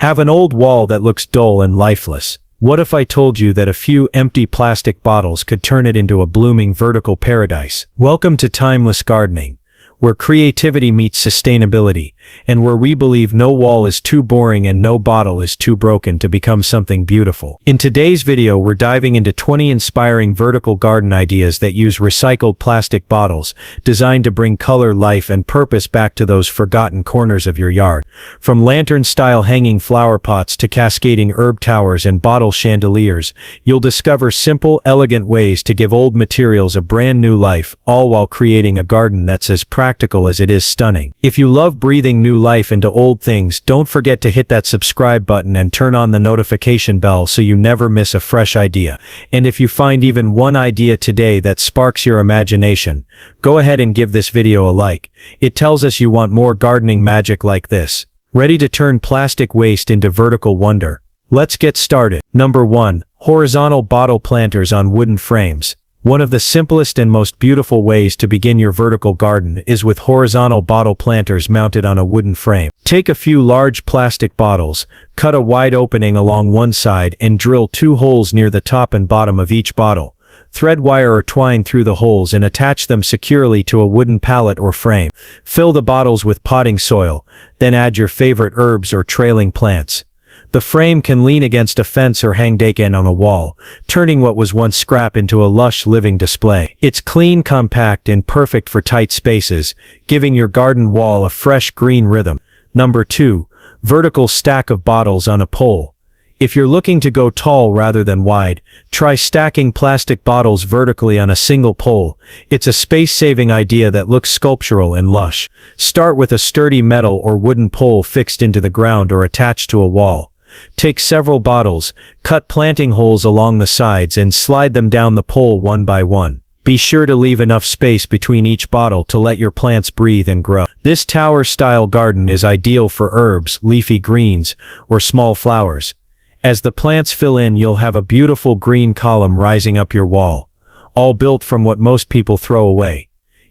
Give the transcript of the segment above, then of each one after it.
Have an old wall that looks dull and lifeless? What if I told you that a few empty plastic bottles could turn it into a blooming vertical paradise? Welcome to Timeless Gardening, where creativity meets sustainability, and where we believe no wall is too boring and no bottle is too broken to become something beautiful. In today's video, we're diving into 20 inspiring vertical garden ideas that use recycled plastic bottles, designed to bring color, life, and purpose back to those forgotten corners of your yard. From lantern-style hanging flower pots to cascading herb towers and bottle chandeliers, you'll discover simple, elegant ways to give old materials a brand new life, all while creating a garden that's as practical as it is stunning. If you love breathing new life into old things, don't forget to hit that subscribe button and turn on the notification bell so you never miss a fresh idea. And if you find even one idea today that sparks your imagination, go ahead and give this video a like. It tells us you want more gardening magic like this. Ready to turn plastic waste into vertical wonder? Let's get started. Number 1. Horizontal bottle planters on wooden frames. One of the simplest and most beautiful ways to begin your vertical garden is with horizontal bottle planters mounted on a wooden frame. Take a few large plastic bottles, cut a wide opening along one side and drill 2 holes near the top and bottom of each bottle. Thread wire or twine through the holes and attach them securely to a wooden pallet or frame. Fill the bottles with potting soil, then add your favorite herbs or trailing plants. The frame can lean against a fence or hang on a wall, turning what was once scrap into a lush living display. It's clean, compact, and perfect for tight spaces, giving your garden wall a fresh green rhythm. Number 2. Vertical stack of bottles on a pole. If you're looking to go tall rather than wide, try stacking plastic bottles vertically on a single pole. It's a space-saving idea that looks sculptural and lush. Start with a sturdy metal or wooden pole fixed into the ground or attached to a wall. Take several bottles, cut planting holes along the sides and slide them down the pole one by one. Be sure to leave enough space between each bottle to let your plants breathe and grow. This tower-style garden is ideal for herbs, leafy greens, or small flowers. As the plants fill in, you'll have a beautiful green column rising up your wall, all built from what most people throw away.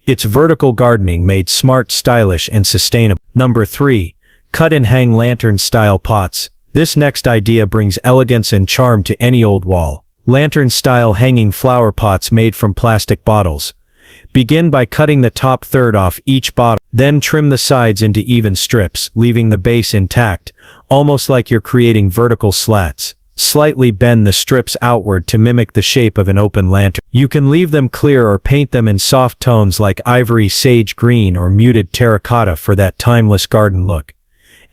It's vertical gardening made smart, stylish, and sustainable. Number 3. Cut and hang lantern-style pots. This next idea brings elegance and charm to any old wall. Lantern-style hanging flower pots made from plastic bottles. Begin by cutting the top third off each bottle, then trim the sides into even strips, leaving the base intact, almost like you're creating vertical slats. Slightly bend the strips outward to mimic the shape of an open lantern. You can leave them clear or paint them in soft tones like ivory, sage green, or muted terracotta for that timeless garden look.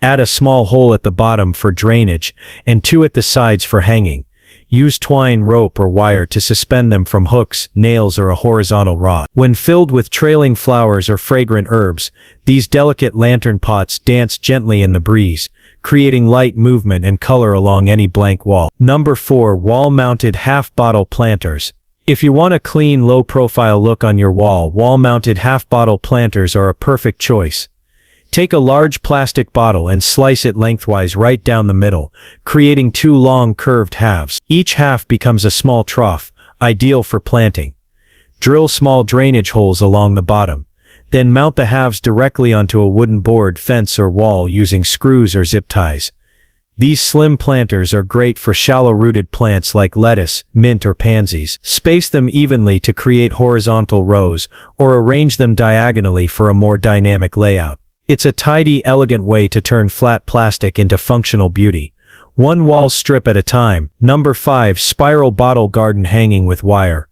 Add a small hole at the bottom for drainage, and 2 at the sides for hanging. Use twine, rope, or wire to suspend them from hooks, nails, or a horizontal rod. When filled with trailing flowers or fragrant herbs, these delicate lantern pots dance gently in the breeze, creating light movement and color along any blank wall. Number 4. Wall-mounted half-bottle planters. If you want a clean, low-profile look on your wall, wall-mounted half-bottle planters are a perfect choice. Take a large plastic bottle and slice it lengthwise right down the middle, creating 2 long curved halves. Each half becomes a small trough, ideal for planting. Drill small drainage holes along the bottom. Then mount the halves directly onto a wooden board, fence, or wall using screws or zip ties. These slim planters are great for shallow-rooted plants like lettuce, mint, or pansies. Space them evenly to create horizontal rows, or arrange them diagonally for a more dynamic layout. It's a tidy, elegant way to turn flat plastic into functional beauty. One wall strip at a time. Number 5. Spiral bottle garden hanging with wire.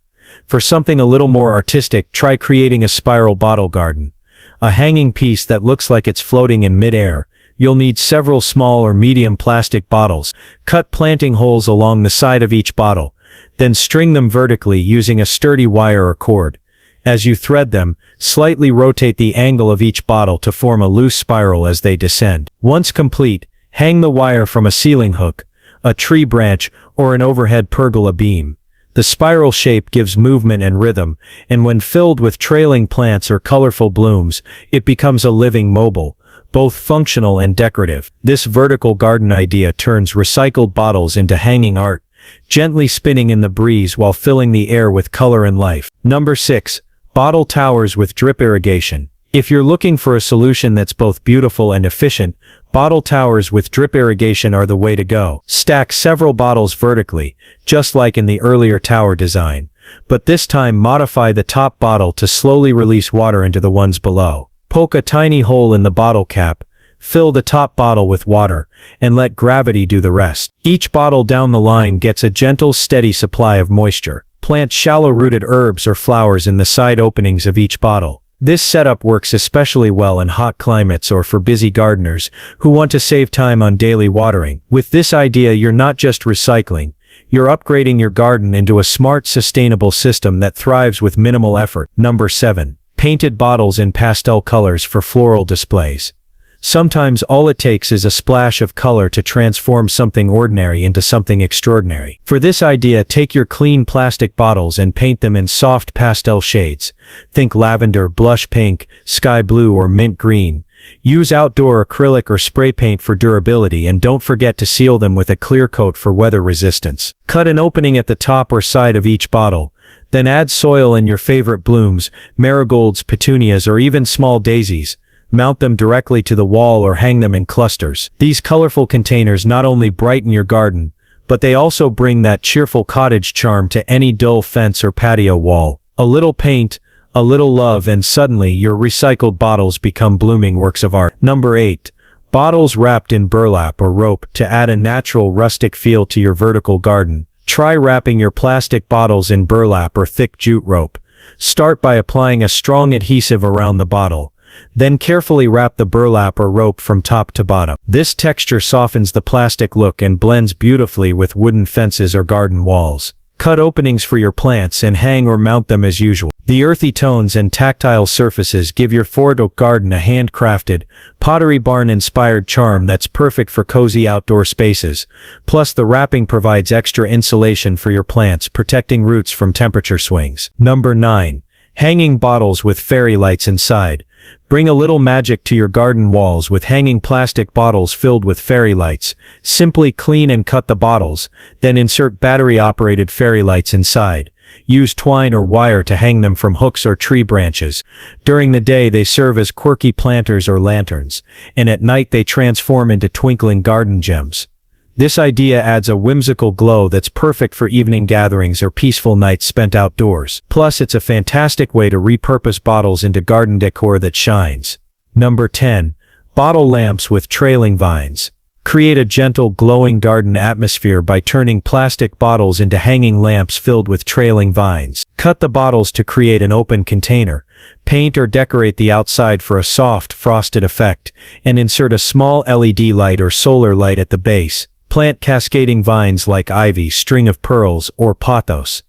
For something a little more artistic, try creating a spiral bottle garden. A hanging piece that looks like it's floating in mid-air. You'll need several small or medium plastic bottles. Cut planting holes along the side of each bottle. Then string them vertically using a sturdy wire or cord. As you thread them, slightly rotate the angle of each bottle to form a loose spiral as they descend. Once complete, hang the wire from a ceiling hook, a tree branch, or an overhead pergola beam. The spiral shape gives movement and rhythm, and when filled with trailing plants or colorful blooms, it becomes a living mobile, both functional and decorative. This vertical garden idea turns recycled bottles into hanging art, gently spinning in the breeze while filling the air with color and life. Number 6. Bottle towers with drip irrigation. If you're looking for a solution that's both beautiful and efficient, Bottle towers with drip irrigation are the way to go. Stack several bottles vertically, just like in the earlier tower design, but this time modify the top bottle to slowly release water into the ones below. Poke a tiny hole in the bottle cap, fill the top bottle with water, and let gravity do the rest. Each bottle down the line gets a gentle, steady supply of moisture. Plant shallow-rooted herbs or flowers in the side openings of each bottle. This setup works especially well in hot climates or for busy gardeners who want to save time on daily watering. With this idea, you're not just recycling, you're upgrading your garden into a smart, sustainable system that thrives with minimal effort. Number 7. Painted bottles in pastel colors for floral displays. Sometimes all it takes is a splash of color to transform something ordinary into something extraordinary. For this idea, take your clean plastic bottles and paint them in soft pastel shades. Think lavender, blush pink, sky blue, or mint green. Use outdoor acrylic or spray paint for durability, and don't forget to seal them with a clear coat for weather resistance. Cut an opening at the top or side of each bottle. Then add soil and your favorite blooms, marigolds, petunias, or even small daisies. Mount them directly to the wall or hang them in clusters. These colorful containers not only brighten your garden, but they also bring that cheerful cottage charm to any dull fence or patio wall. A little paint, a little love, and suddenly your recycled bottles become blooming works of art. Number 8. Bottles wrapped in burlap or rope to add a natural rustic feel to your vertical garden. Try wrapping your plastic bottles in burlap or thick jute rope. Start by applying a strong adhesive around the bottle. Then carefully wrap the burlap or rope from top to bottom. This texture softens the plastic look and blends beautifully with wooden fences or garden walls. Cut openings for your plants and hang or mount them as usual. The earthy tones and tactile surfaces give your Fordoc garden a handcrafted, Pottery Barn-inspired charm that's perfect for cozy outdoor spaces. Plus, the wrapping provides extra insulation for your plants, protecting roots from temperature swings. Number 9. Hanging bottles with fairy lights inside. Bring a little magic to your garden walls with hanging plastic bottles filled with fairy lights. Simply clean and cut the bottles, then insert battery-operated fairy lights inside. Use twine or wire to hang them from hooks or tree branches. During the day, they serve as quirky planters or lanterns, and at night they transform into twinkling garden gems. This idea adds a whimsical glow that's perfect for evening gatherings or peaceful nights spent outdoors. Plus, it's a fantastic way to repurpose bottles into garden decor that shines. Number 10. Bottle lamps with trailing vines. Create a gentle, glowing garden atmosphere by turning plastic bottles into hanging lamps filled with trailing vines. Cut the bottles to create an open container. Paint or decorate the outside for a soft, frosted effect, and insert a small LED light or solar light at the base. Plant cascading vines like ivy, string of pearls, or pothos,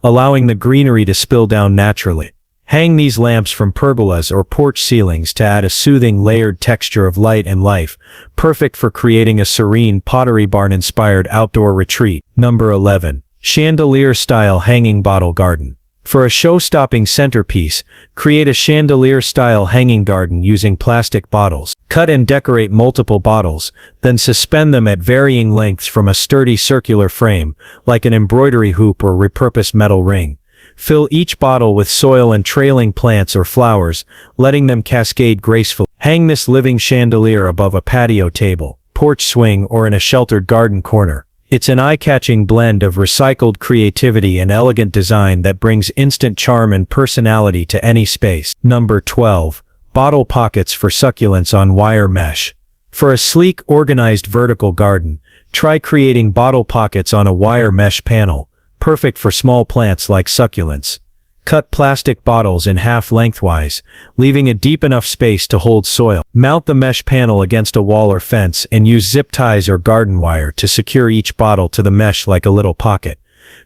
allowing the greenery to spill down naturally. Hang these lamps from pergolas or porch ceilings to add a soothing, layered texture of light and life, perfect for creating a serene, Pottery Barn-inspired outdoor retreat. Number 11. Chandelier-style hanging bottle garden. For a show-stopping centerpiece, create a chandelier-style hanging garden using plastic bottles. Cut and decorate multiple bottles, then suspend them at varying lengths from a sturdy circular frame, like an embroidery hoop or repurposed metal ring. Fill each bottle with soil and trailing plants or flowers, letting them cascade gracefully. Hang this living chandelier above a patio table, porch swing, or in a sheltered garden corner. It's an eye-catching blend of recycled creativity and elegant design that brings instant charm and personality to any space. Number 12. Bottle pockets for succulents on wire mesh. For a sleek, organized vertical garden, try creating bottle pockets on a wire mesh panel, perfect for small plants like succulents. Cut plastic bottles in half lengthwise, leaving a deep enough space to hold soil. Mount the mesh panel against a wall or fence and use zip ties or garden wire to secure each bottle to the mesh like a little pocket.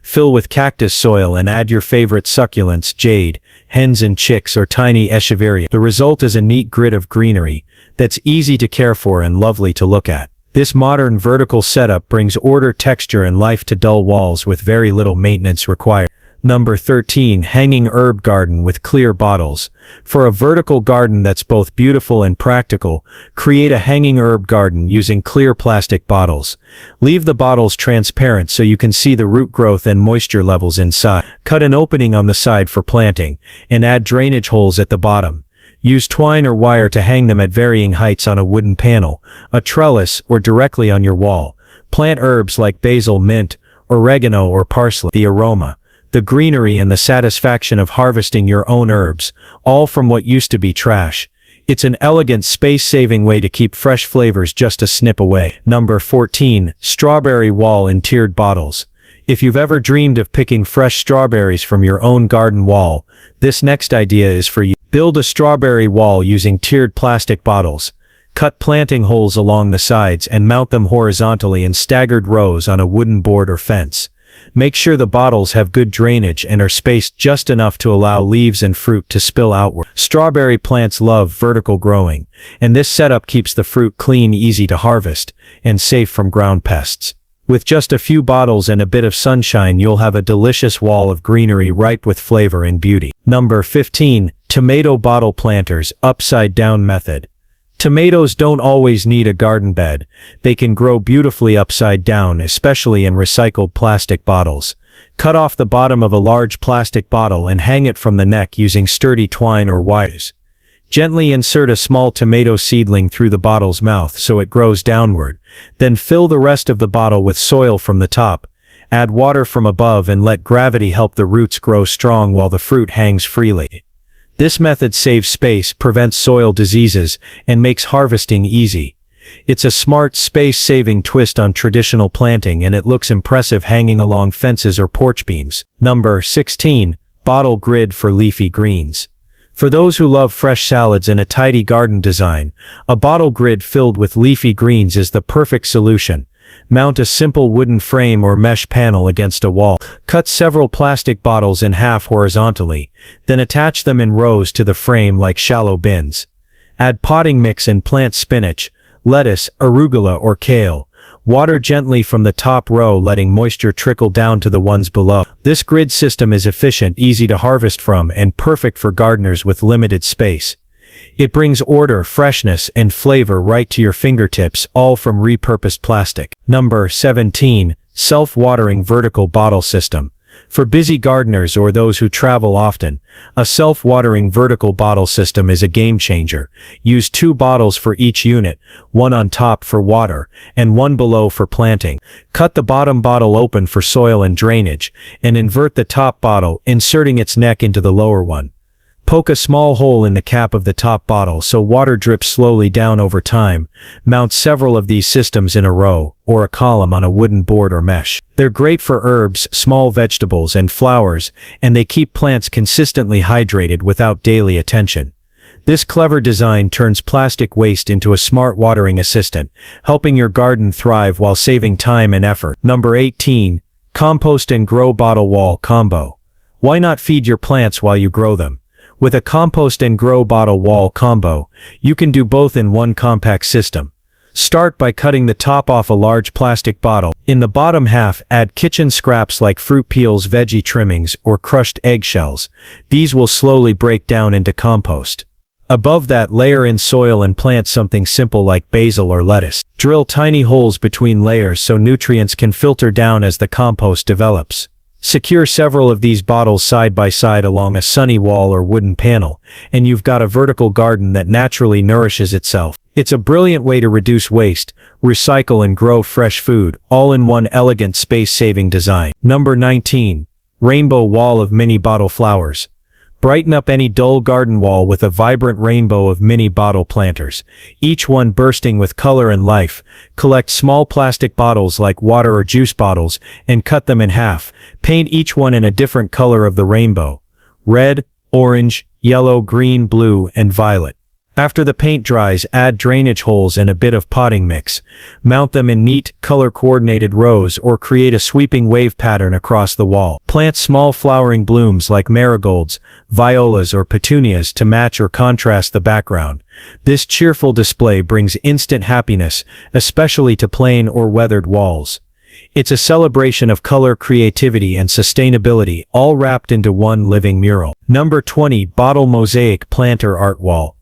Fill with cactus soil and add your favorite succulents, jade, hens and chicks, or tiny echeveria. The result is a neat grid of greenery that's easy to care for and lovely to look at. This modern vertical setup brings order, texture, and life to dull walls with very little maintenance required. Number 13. Hanging herb garden with clear bottles. For a vertical garden that's both beautiful and practical, create a hanging herb garden using clear plastic bottles. Leave the bottles transparent so you can see the root growth and moisture levels inside. Cut an opening on the side for planting, and add drainage holes at the bottom. Use twine or wire to hang them at varying heights on a wooden panel, a trellis, or directly on your wall. Plant herbs like basil, mint, oregano, or parsley. The aroma, the greenery, and the satisfaction of harvesting your own herbs, all from what used to be trash. It's an elegant, space-saving way to keep fresh flavors just a snip away. Number 14. Strawberry wall in tiered bottles. If you've ever dreamed of picking fresh strawberries from your own garden wall, this next idea is for you. Build a strawberry wall using tiered plastic bottles. Cut planting holes along the sides and mount them horizontally in staggered rows on a wooden board or fence. Make sure the bottles have good drainage and are spaced just enough to allow leaves and fruit to spill outward. Strawberry plants love vertical growing, and this setup keeps the fruit clean, easy to harvest, and safe from ground pests. With just a few bottles and a bit of sunshine, you'll have a delicious wall of greenery ripe with flavor and beauty. Number 15. Tomato bottle planters, upside down method. Tomatoes don't always need a garden bed. They can grow beautifully upside down, especially in recycled plastic bottles. Cut off the bottom of a large plastic bottle and hang it from the neck using sturdy twine or wires. Gently insert a small tomato seedling through the bottle's mouth so it grows downward. Then fill the rest of the bottle with soil from the top. Add water from above and let gravity help the roots grow strong while the fruit hangs freely. This method saves space, prevents soil diseases, and makes harvesting easy. It's a smart, space-saving twist on traditional planting, and it looks impressive hanging along fences or porch beams. Number 16. Bottle grid for leafy greens. For those who love fresh salads and a tidy garden design, a bottle grid filled with leafy greens is the perfect solution. Mount a simple wooden frame or mesh panel against a wall. Cut several plastic bottles in half horizontally, then attach them in rows to the frame like shallow bins. Add potting mix and plant spinach, lettuce, arugula, or kale. Water gently from the top row, letting moisture trickle down to the ones below. This grid system is efficient, easy to harvest from, and perfect for gardeners with limited space. It brings order, freshness, and flavor right to your fingertips, all from repurposed plastic. Number 17. Self-watering vertical bottle system. For busy gardeners or those who travel often, a self-watering vertical bottle system is a game changer. Use 2 bottles for each unit, one on top for water, and one below for planting. Cut the bottom bottle open for soil and drainage, and invert the top bottle, inserting its neck into the lower one. Poke a small hole in the cap of the top bottle so water drips slowly down over time. Mount several of these systems in a row, or a column on a wooden board or mesh. They're great for herbs, small vegetables, and flowers, and they keep plants consistently hydrated without daily attention. This clever design turns plastic waste into a smart watering assistant, helping your garden thrive while saving time and effort. Number 18. Compost and grow bottle wall combo. Why not feed your plants while you grow them? With a compost and grow bottle wall combo, you can do both in one compact system. Start by cutting the top off a large plastic bottle. In the bottom half, add kitchen scraps like fruit peels, veggie trimmings, or crushed eggshells. These will slowly break down into compost. Above that, layer in soil and plant something simple like basil or lettuce. Drill tiny holes between layers so nutrients can filter down as the compost develops. Secure several of these bottles side by side along a sunny wall or wooden panel, and you've got a vertical garden that naturally nourishes itself. It's a brilliant way to reduce waste, recycle, and grow fresh food, all in one elegant space-saving design. Number 19. Rainbow wall of mini bottle flowers. Brighten up any dull garden wall with a vibrant rainbow of mini bottle planters, each one bursting with color and life. Collect small plastic bottles like water or juice bottles and cut them in half. Paint each one in a different color of the rainbow: red, orange, yellow, green, blue, and violet. After the paint dries, add drainage holes and a bit of potting mix. Mount them in neat, color-coordinated rows or create a sweeping wave pattern across the wall. Plant small flowering blooms like marigolds, violas, or petunias to match or contrast the background. This cheerful display brings instant happiness, especially to plain or weathered walls. It's a celebration of color, creativity, and sustainability, all wrapped into one living mural. Number 20. Bottle mosaic planter art wall.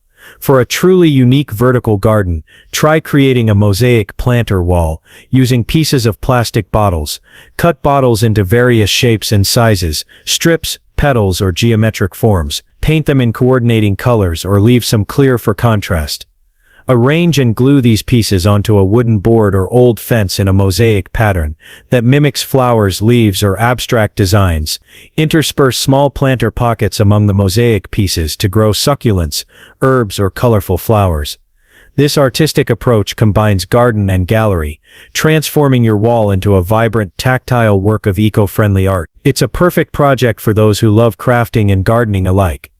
For a truly unique vertical garden, try creating a mosaic planter wall using pieces of plastic bottles. Cut bottles into various shapes and sizes, strips, petals, or geometric forms. paint them in coordinating colors or leave some clear for contrast. Arrange and glue these pieces onto a wooden board or old fence in a mosaic pattern that mimics flowers, leaves, or abstract designs. Intersperse small planter pockets among the mosaic pieces to grow succulents, herbs, or colorful flowers. This artistic approach combines garden and gallery, transforming your wall into a vibrant, tactile work of eco-friendly art. It's a perfect project for those who love crafting and gardening alike.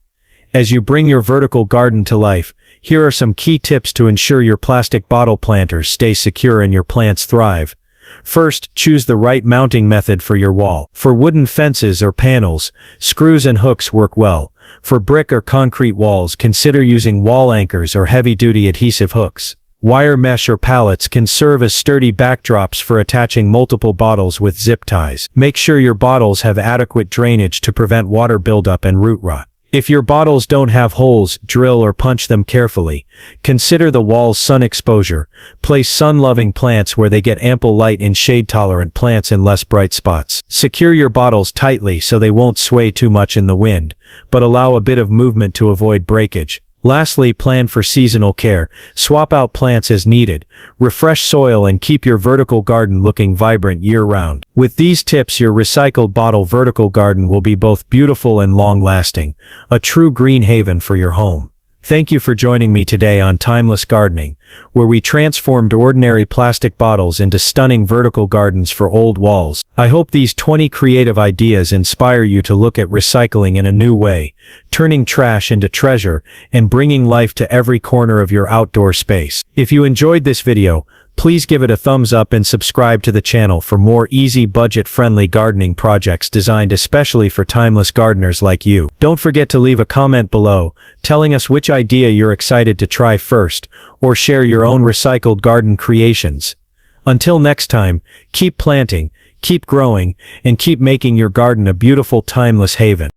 As you bring your vertical garden to life, here are some key tips to ensure your plastic bottle planters stay secure and your plants thrive. First, choose the right mounting method for your wall. For wooden fences or panels, screws and hooks work well. For brick or concrete walls, consider using wall anchors or heavy-duty adhesive hooks. Wire mesh or pallets can serve as sturdy backdrops for attaching multiple bottles with zip ties. Make sure your bottles have adequate drainage to prevent water buildup and root rot. If your bottles don't have holes, drill or punch them carefully. Consider the wall's sun exposure. Place sun-loving plants where they get ample light in shade-tolerant plants in less bright spots. Secure your bottles tightly so they won't sway too much in the wind, but allow a bit of movement to avoid breakage. Lastly, plan for seasonal care. Swap out plants as needed, refresh soil, and keep your vertical garden looking vibrant year-round. With these tips, your recycled bottle vertical garden will be both beautiful and long-lasting, a true green haven for your home. Thank you for joining me today on Timeless Gardening, where we transformed ordinary plastic bottles into stunning vertical gardens for old walls. I hope these 20 creative ideas inspire you to look at recycling in a new way, turning trash into treasure and bringing life to every corner of your outdoor space. If you enjoyed this video, please give it a thumbs up and subscribe to the channel for more easy, budget-friendly gardening projects designed especially for timeless gardeners like you. Don't forget to leave a comment below, telling us which idea you're excited to try first, or share your own recycled garden creations. Until next time, keep planting, keep growing, and keep making your garden a beautiful, timeless haven.